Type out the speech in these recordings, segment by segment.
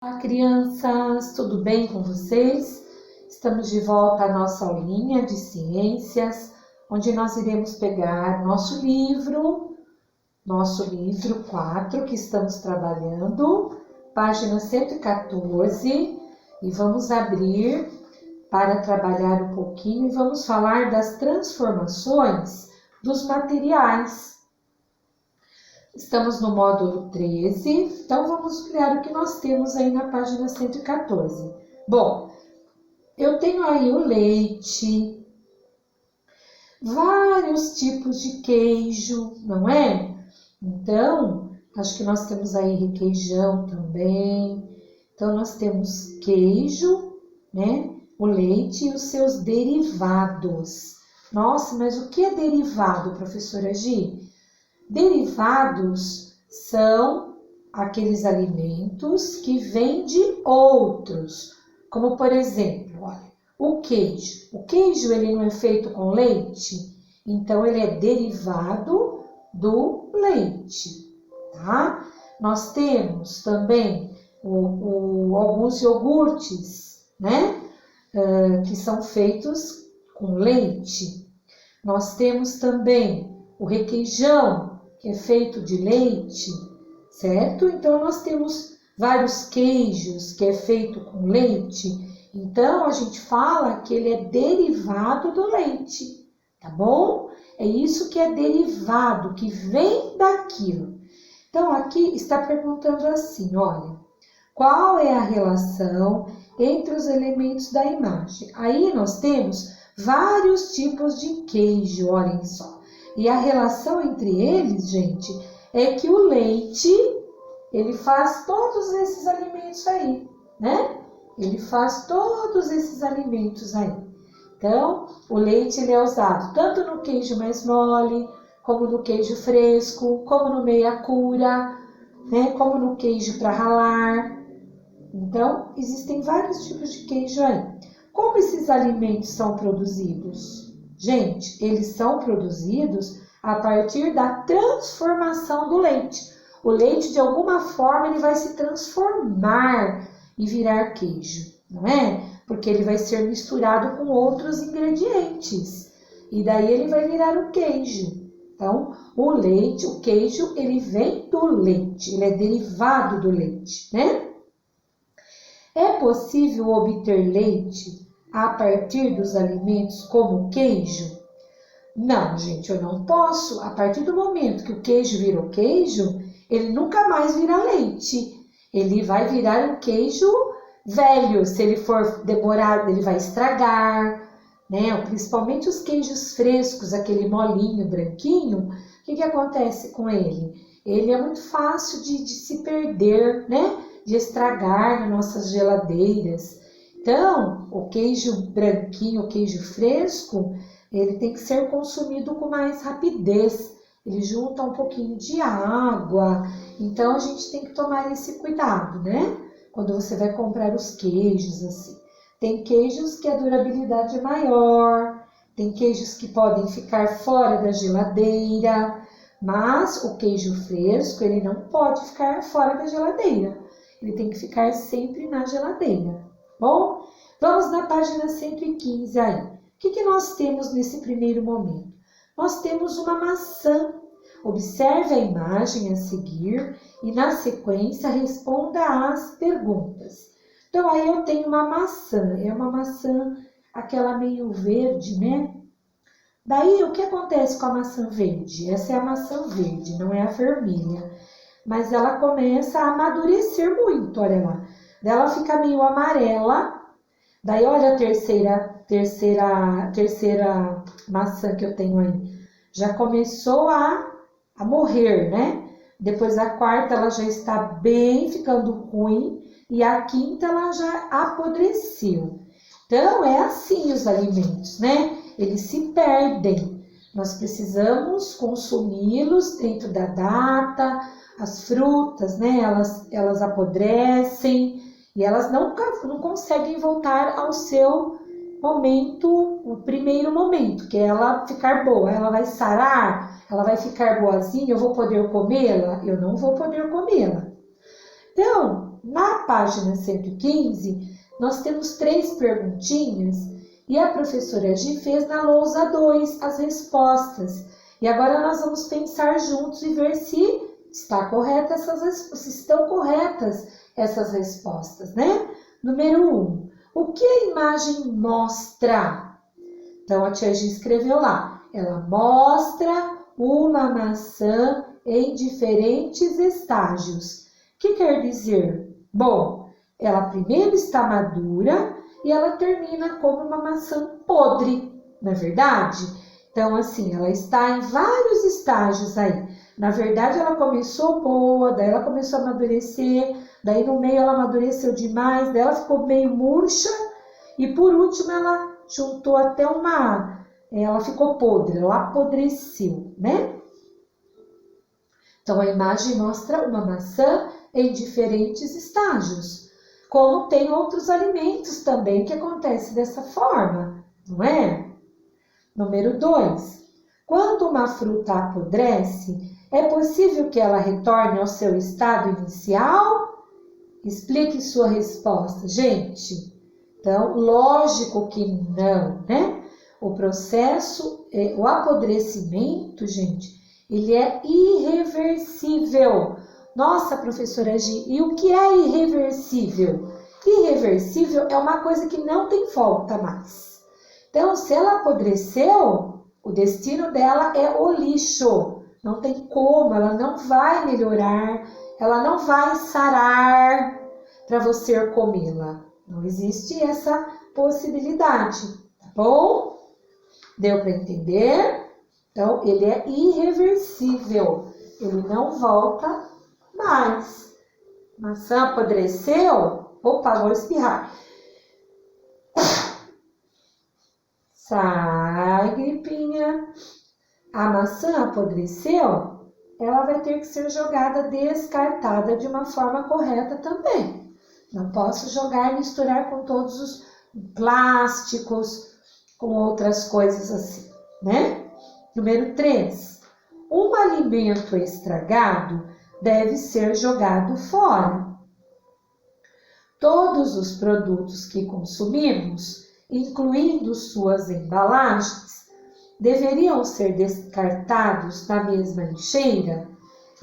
Olá, crianças, tudo bem com vocês? Estamos de volta à nossa aulinha de ciências, onde nós iremos pegar nosso livro 4, que estamos trabalhando, página 114, e vamos abrir para trabalhar um pouquinho e vamos falar das transformações dos materiais. Estamos no módulo 13, então vamos olhar o que nós temos aí na página 114. Bom, eu tenho aí o leite, vários tipos de queijo, não é? Então, acho que nós temos aí requeijão também. Então, nós temos queijo, né? O leite e os seus derivados. Nossa, mas o que é derivado, professora Gi? Derivados são aqueles alimentos que vêm de outros, como por exemplo, olha, o queijo. O queijo ele não é feito com leite, então ele é derivado do leite, tá? Nós temos também alguns iogurtes, né? Que são feitos com leite. Nós temos também o requeijão, que é feito de leite, certo? Então, nós temos vários queijos que é feito com leite. Então, a gente fala que ele é derivado do leite, tá bom? É isso que é derivado, que vem daquilo. Então, aqui está perguntando assim, olha, qual é a relação entre os elementos da imagem? Aí nós temos vários tipos de queijo, olhem só. E a relação entre eles, gente, é que o leite, ele faz todos esses alimentos aí, né? Ele faz todos esses alimentos aí. Então, o leite ele é usado tanto no queijo mais mole, como no queijo fresco, como no meia cura, né? Como no queijo para ralar. Então, existem vários tipos de queijo aí. Como esses alimentos são produzidos? Gente, eles são produzidos a partir da transformação do leite. O leite, de alguma forma, ele vai se transformar e virar queijo, não é? Porque ele vai ser misturado com outros ingredientes. E daí ele vai virar o queijo. Então, o leite, o queijo, ele vem do leite, ele é derivado do leite, né? É possível obter leite a partir dos alimentos como o queijo? Não, gente, eu não posso. A partir do momento que o queijo virou queijo, ele nunca mais vira leite. Ele vai virar um queijo velho. Se ele for demorado, ele vai estragar, né? Principalmente os queijos frescos, aquele molinho branquinho, o que acontece com ele? Ele é muito fácil de se perder, né? De estragar nas nossas geladeiras. Então, o queijo branquinho, o queijo fresco, ele tem que ser consumido com mais rapidez. Ele junta um pouquinho de água. Então, a gente tem que tomar esse cuidado, né? Quando você vai comprar os queijos, assim. Tem queijos que a durabilidade é maior. Tem queijos que podem ficar fora da geladeira. Mas o queijo fresco, ele não pode ficar fora da geladeira. Ele tem que ficar sempre na geladeira. Bom, vamos na página 115 aí. O que nós temos nesse primeiro momento? Nós temos uma maçã. Observe a imagem a seguir e, na sequência, responda às perguntas. Então, aí eu tenho uma maçã. É uma maçã, aquela meio verde, né? Daí, o que acontece com a maçã verde? Essa é a maçã verde, não é a vermelha. Mas ela começa a amadurecer muito, olha lá. Daí ela fica meio amarela. Daí, olha a terceira maçã que eu tenho aí. Já começou a morrer, né? Depois a quarta, ela já está bem ficando ruim. E a quinta, ela já apodreceu. Então, é assim os alimentos, né? Eles se perdem. Nós precisamos consumi-los dentro da data. As frutas, né? Elas apodrecem. E elas não conseguem voltar ao seu momento, o primeiro momento, que é ela ficar boa. Ela vai sarar, ela vai ficar boazinha, eu vou poder comê-la? Eu não vou poder comê-la. Então, na página 115, nós temos 3 perguntinhas e a professora Gi fez na lousa 2 as respostas. E agora nós vamos pensar juntos e ver se estão corretas essas respostas, né? Número 1. O que a imagem mostra? Então, a tia Gi escreveu lá. Ela mostra uma maçã em diferentes estágios. O que quer dizer? Bom, ela primeiro está madura e ela termina como uma maçã podre, não é verdade? Então, assim, ela está em vários estágios aí. Na verdade, ela começou boa, daí ela começou a amadurecer, daí no meio ela amadureceu demais, daí ela ficou meio murcha e por último ela juntou até ela ficou podre, ela apodreceu, né? Então, a imagem mostra uma maçã em diferentes estágios. Como tem outros alimentos também que acontece dessa forma, não é? Número 2. Quando uma fruta apodrece, é possível que ela retorne ao seu estado inicial? Explique sua resposta, gente. Então, lógico que não, né? O processo, o apodrecimento, gente, ele é irreversível. Nossa, professora Gi, e o que é irreversível? Irreversível é uma coisa que não tem volta mais. Então, se ela apodreceu, o destino dela é o lixo. Não tem como, ela não vai melhorar, ela não vai sarar para você comê-la. Não existe essa possibilidade, tá bom? Deu para entender? Então, ele é irreversível, ele não volta mais. Maçã apodreceu? Opa, vou espirrar. Sai, gripinha. A maçã apodreceu, ela vai ter que ser jogada, descartada de uma forma correta também. Não posso jogar e misturar com todos os plásticos, com outras coisas assim, né? Número 3. Um alimento estragado deve ser jogado fora. Todos os produtos que consumimos, incluindo suas embalagens, deveriam ser descartados na mesma lixeira?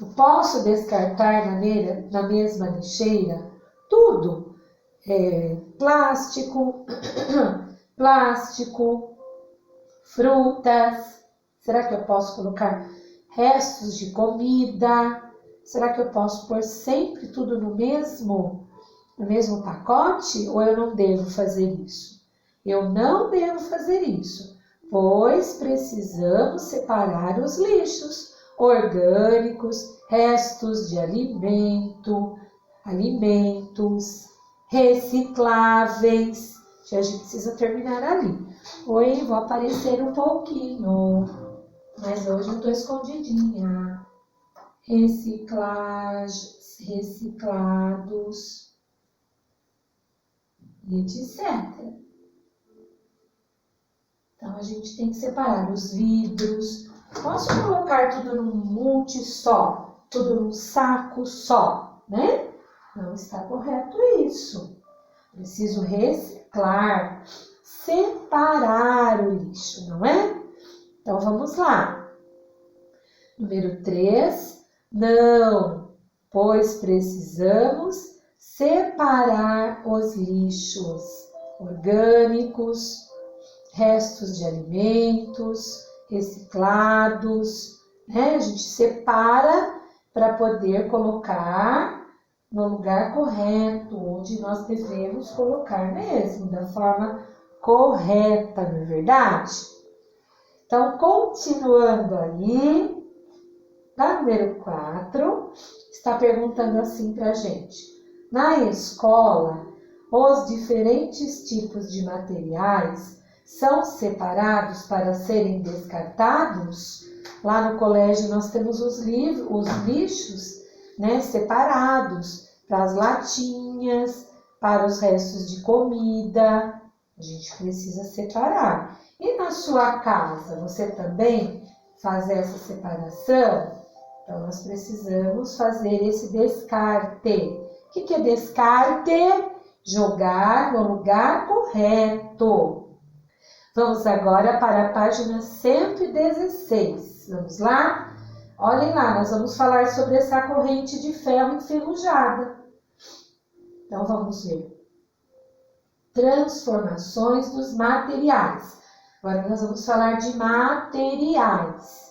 Eu posso descartar na mesma lixeira tudo? Plástico, frutas. Será que eu posso colocar restos de comida? Será que eu posso pôr sempre tudo no mesmo pacote? Ou eu não devo fazer isso? Eu não devo fazer isso, pois precisamos separar os lixos orgânicos, restos de alimentos recicláveis. A gente precisa terminar ali. Oi, vou aparecer um pouquinho, mas hoje eu estou escondidinha. Reciclados e etc. Então, a gente tem que separar os vidros. Posso colocar tudo num monte só, tudo num saco só, né? Não está correto isso. Preciso reciclar, separar o lixo, não é? Então, vamos lá. Número 3, não, pois precisamos separar os lixos orgânicos, restos de alimentos, reciclados, né? A gente separa para poder colocar no lugar correto, onde nós devemos colocar mesmo, da forma correta, não é verdade? Então, continuando aí, na número 4, está perguntando assim para a gente. Na escola, os diferentes tipos de materiais são separados para serem descartados? Lá no colégio nós temos os lixos, né, separados para as latinhas, para os restos de comida. A gente precisa separar. E na sua casa, você também faz essa separação? Então, nós precisamos fazer esse descarte. O que é descarte? Jogar no lugar correto. Vamos agora para a página 116. Vamos lá? Olhem lá, nós vamos falar sobre essa corrente de ferro enferrujada. Então, vamos ver. Transformações dos materiais. Agora, nós vamos falar de materiais.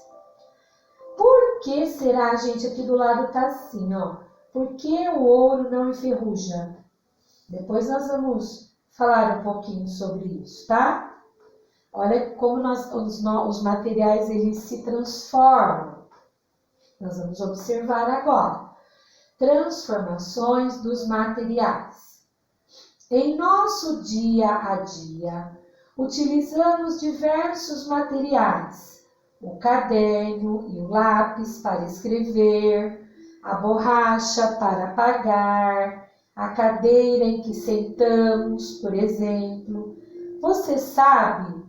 Por que será, gente, aqui do lado tá assim, ó? Por que o ouro não enferruja? Depois nós vamos falar um pouquinho sobre isso, tá? Olha como os materiais eles se transformam. Nós vamos observar agora. Transformações dos materiais. Em nosso dia a dia, utilizamos diversos materiais. O caderno e o lápis para escrever, a borracha para apagar, a cadeira em que sentamos, por exemplo. Você sabe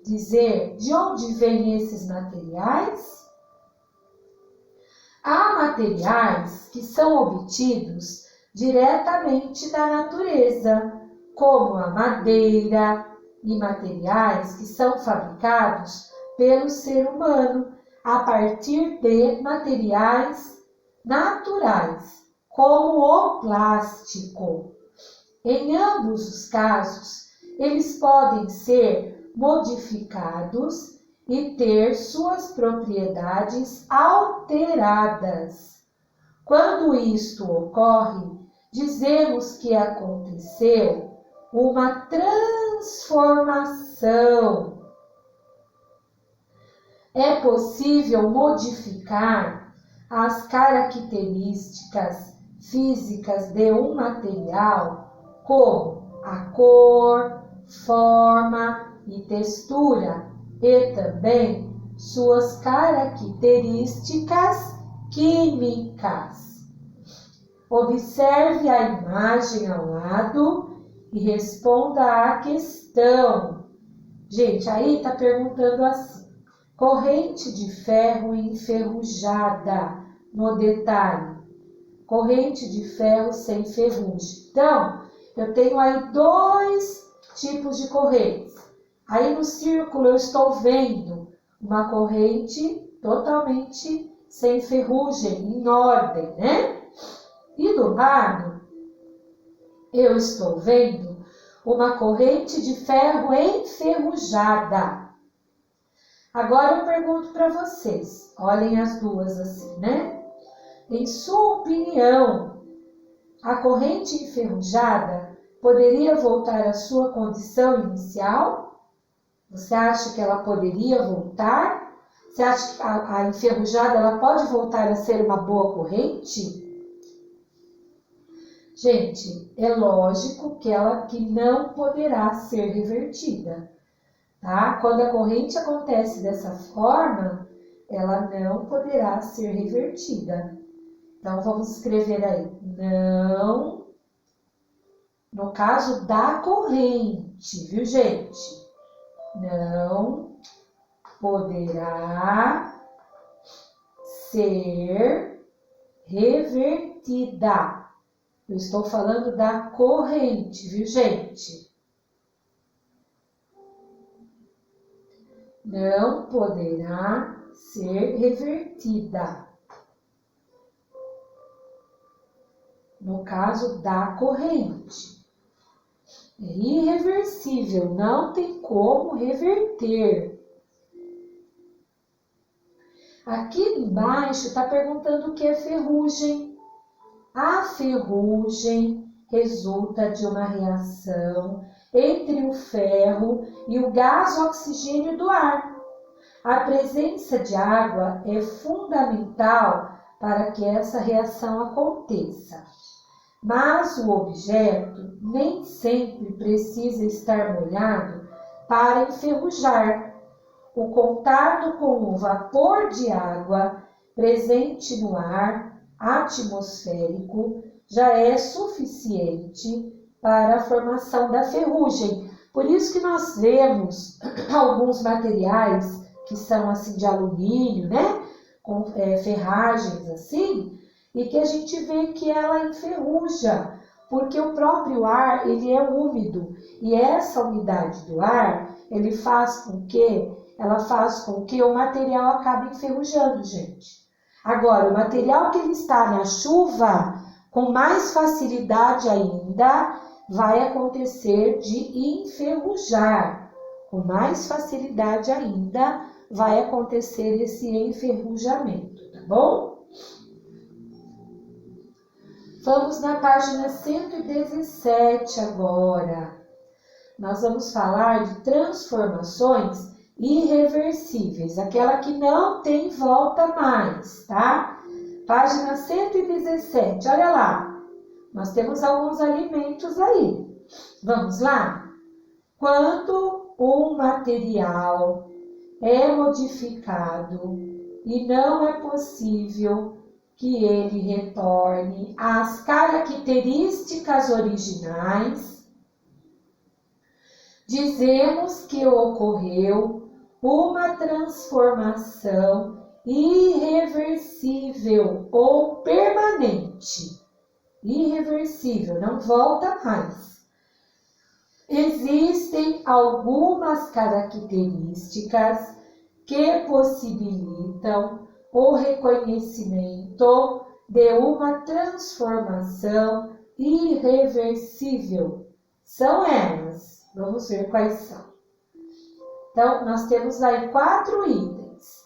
dizer de onde vêm esses materiais? Há materiais que são obtidos diretamente da natureza, como a madeira, e materiais que são fabricados pelo ser humano a partir de materiais naturais, como o plástico. Em ambos os casos, eles podem ser modificados e ter suas propriedades alteradas. Quando isto ocorre, dizemos que aconteceu uma transformação. É possível modificar as características físicas de um material, como a cor, forma e textura, e também suas características químicas. Observe a imagem ao lado e responda à questão. Gente, aí está perguntando assim: corrente de ferro enferrujada, no detalhe. Corrente de ferro sem ferrugem. Então, eu tenho aí dois tipos de correntes. Aí no círculo eu estou vendo uma corrente totalmente sem ferrugem, em ordem, né? E do lado eu estou vendo uma corrente de ferro enferrujada. Agora eu pergunto para vocês, olhem as duas assim, né? Em sua opinião, a corrente enferrujada poderia voltar à sua condição inicial? Você acha que ela poderia voltar? Você acha que a enferrujada ela pode voltar a ser uma boa corrente? Gente, é lógico que ela que não poderá ser revertida, tá? Quando a corrente acontece dessa forma, ela não poderá ser revertida. Então, vamos escrever aí, não, no caso da corrente, viu, gente? Não poderá ser revertida. Eu estou falando da corrente, viu, gente? Não poderá ser revertida. No caso da corrente. É irreversível, não tem como reverter. Aqui embaixo está perguntando o que é ferrugem. A ferrugem resulta de uma reação entre o ferro e o gás oxigênio do ar. A presença de água é fundamental para que essa reação aconteça. Mas o objeto nem sempre precisa estar molhado para enferrujar. O contato com o vapor de água presente no ar atmosférico já é suficiente para a formação da ferrugem. Por isso que nós vemos alguns materiais que são assim de alumínio, né? Com ferragens assim, e que a gente vê que ela enferruja, porque o próprio ar ele é úmido e essa umidade do ar ela faz com que o material acabe enferrujando, gente. Agora, o material que ele está na chuva, com mais facilidade ainda, vai acontecer de enferrujar. Com mais facilidade ainda, vai acontecer esse enferrujamento, tá bom? Vamos na página 117 agora. Nós vamos falar de transformações irreversíveis, aquela que não tem volta mais, tá? Página 117, olha lá. Nós temos alguns alimentos aí. Vamos lá? Quando um material é modificado e não é possível que ele retorne às características originais, dizemos que ocorreu uma transformação irreversível ou permanente. Irreversível, não volta mais. Existem algumas características que possibilitam o reconhecimento de uma transformação irreversível. São elas. Vamos ver quais são. Então, nós temos aí 4 itens.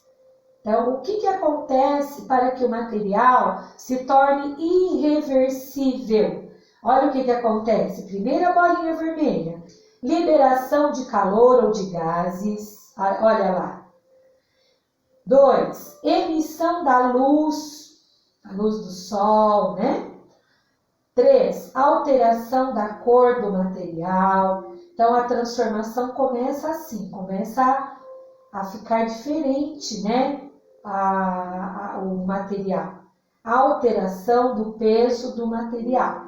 Então, o que acontece para que o material se torne irreversível? Olha o que acontece. Primeira bolinha vermelha. Liberação de calor ou de gases. Olha lá. 2. Emissão da luz, a luz do sol, né? 3. Alteração da cor do material. Então, a transformação começa assim, começa a ficar diferente, né? O material. A alteração do peso do material.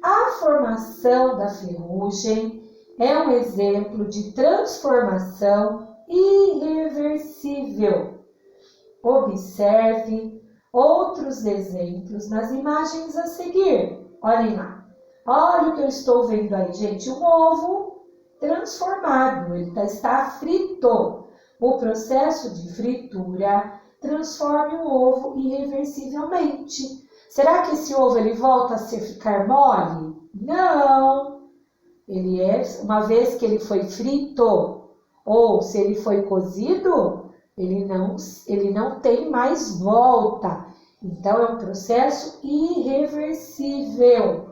A formação da ferrugem é um exemplo de transformação irreversível. Observe outros exemplos nas imagens a seguir. Olhem lá. Olha o que eu estou vendo aí, gente. Um ovo transformado. Ele está frito. O processo de fritura transforma o ovo irreversivelmente. Será que esse ovo ele volta a ficar mole? Não. Ele uma vez que ele foi frito, ou se ele foi cozido, ele não tem mais volta. Então, é um processo irreversível.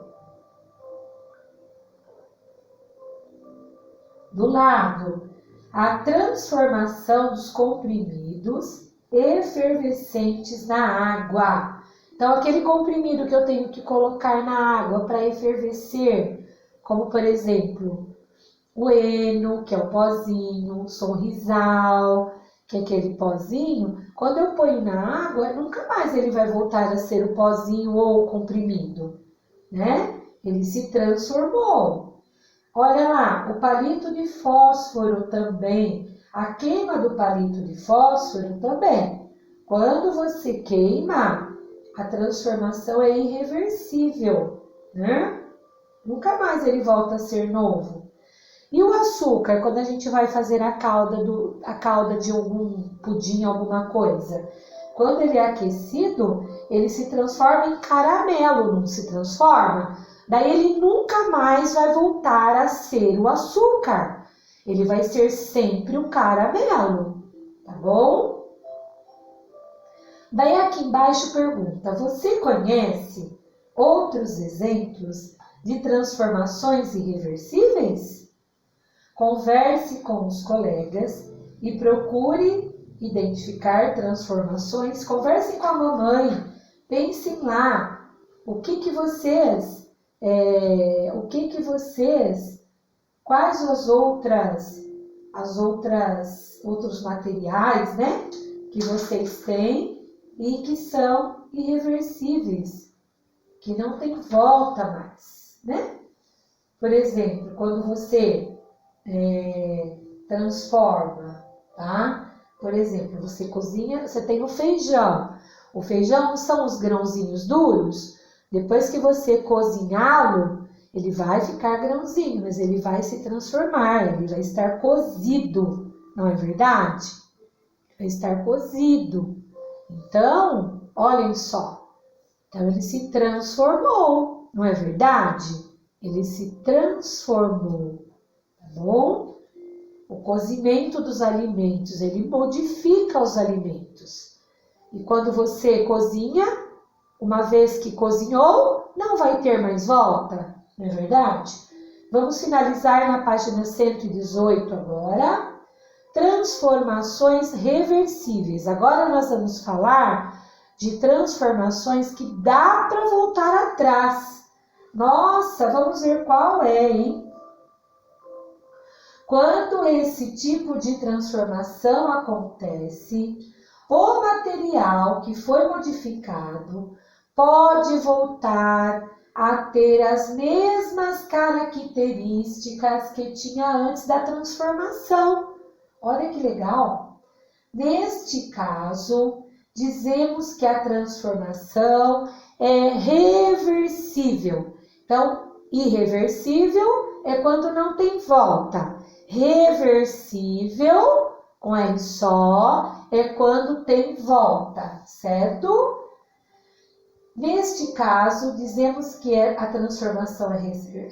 Do lado, a transformação dos comprimidos efervescentes na água. Então, aquele comprimido que eu tenho que colocar na água para efervescer, como por exemplo, o heno, que é o pozinho, o sorrisal, que é aquele pozinho, quando eu ponho na água, nunca mais ele vai voltar a ser o pozinho ou o comprimido, né? Ele se transformou. Olha lá, o palito de fósforo também, a queima do palito de fósforo também. Quando você queima, a transformação é irreversível, né? Nunca mais ele volta a ser novo. E o açúcar, quando a gente vai fazer a calda de algum pudim, alguma coisa, quando ele é aquecido, ele se transforma em caramelo, não se transforma? Daí ele nunca mais vai voltar a ser o açúcar. Ele vai ser sempre um caramelo, tá bom? Daí aqui embaixo pergunta, você conhece outros exemplos de transformações irreversíveis? Converse com os colegas e procure identificar transformações. Conversem com a mamãe, pensem lá, quais outros materiais, né, que vocês têm e que são irreversíveis, que não tem volta mais, né? Por exemplo, quando você transforma, tá? Por exemplo, você cozinha, você tem o feijão. O feijão não são os grãozinhos duros? Depois que você cozinhá-lo, ele vai ficar grãozinho, mas ele vai se transformar, ele vai estar cozido, não é verdade? Vai estar cozido. Então, olhem só. Então, ele se transformou, não é verdade? Ele se transformou, tá bom? O cozimento dos alimentos, ele modifica os alimentos. E quando você cozinha, uma vez que cozinhou, não vai ter mais volta, não é verdade? Vamos finalizar na página 118 agora. Transformações reversíveis. Agora nós vamos falar de transformações que dá para voltar atrás. Nossa, vamos ver qual é, hein? Quando esse tipo de transformação acontece, o material que foi modificado pode voltar a ter as mesmas características que tinha antes da transformação. Olha que legal! Neste caso, dizemos que a transformação é reversível. Então, irreversível é quando não tem volta. Reversível, com R só, é quando tem volta, certo? Neste caso, dizemos que a transformação é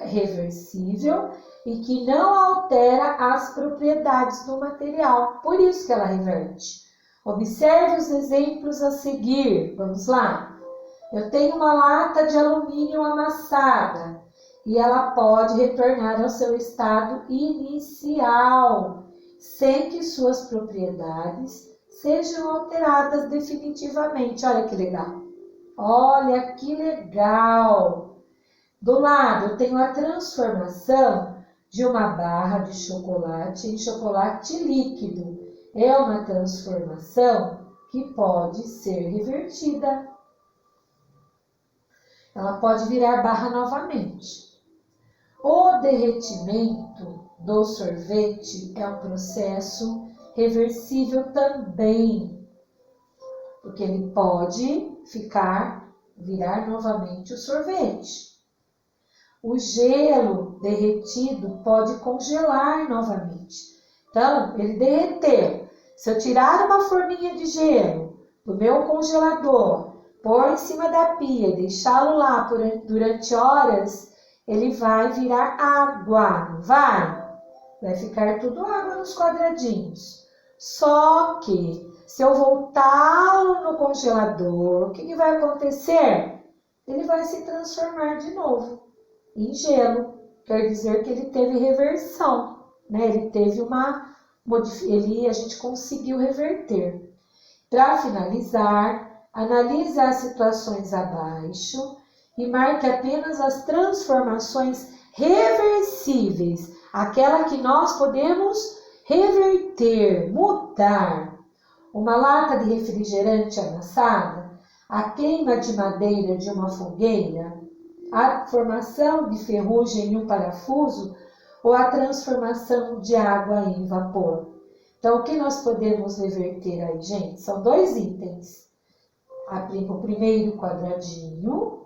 reversível e que não altera as propriedades do material. Por isso que ela reverte. Observe os exemplos a seguir. Vamos lá. Eu tenho uma lata de alumínio amassada e ela pode retornar ao seu estado inicial, sem que suas propriedades sejam alteradas definitivamente. Olha que legal! Olha que legal! Do lado eu tenho a transformação de uma barra de chocolate em chocolate líquido. É uma transformação que pode ser revertida. Ela pode virar barra novamente. O derretimento do sorvete é um processo reversível também, porque ele pode virar novamente o sorvete. O gelo derretido pode congelar novamente. Então, ele derreteu. Se eu tirar uma forminha de gelo do meu congelador, pôr em cima da pia e deixá-lo lá durante horas, ele vai virar água, não vai? Vai ficar tudo água nos quadradinhos. Só que, se eu voltá-lo no congelador, o que vai acontecer? Ele vai se transformar de novo em gelo. Quer dizer que ele teve reversão, né? Ele teve a gente conseguiu reverter. Para finalizar, analise as situações abaixo e marque apenas as transformações reversíveis, aquela que nós podemos reverter, mudar. Uma lata de refrigerante amassada, a queima de madeira de uma fogueira, a formação de ferrugem em um parafuso ou a transformação de água em vapor. Então, o que nós podemos reverter aí, gente? São dois itens. O primeiro quadradinho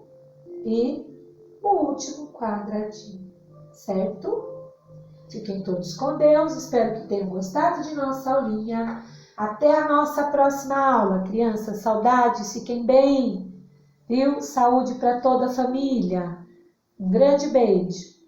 e o último quadradinho, certo? Fiquem todos com Deus, espero que tenham gostado de nossa aulinha. Até a nossa próxima aula, crianças. Saudades, fiquem bem, viu? Saúde para toda a família. Um grande beijo.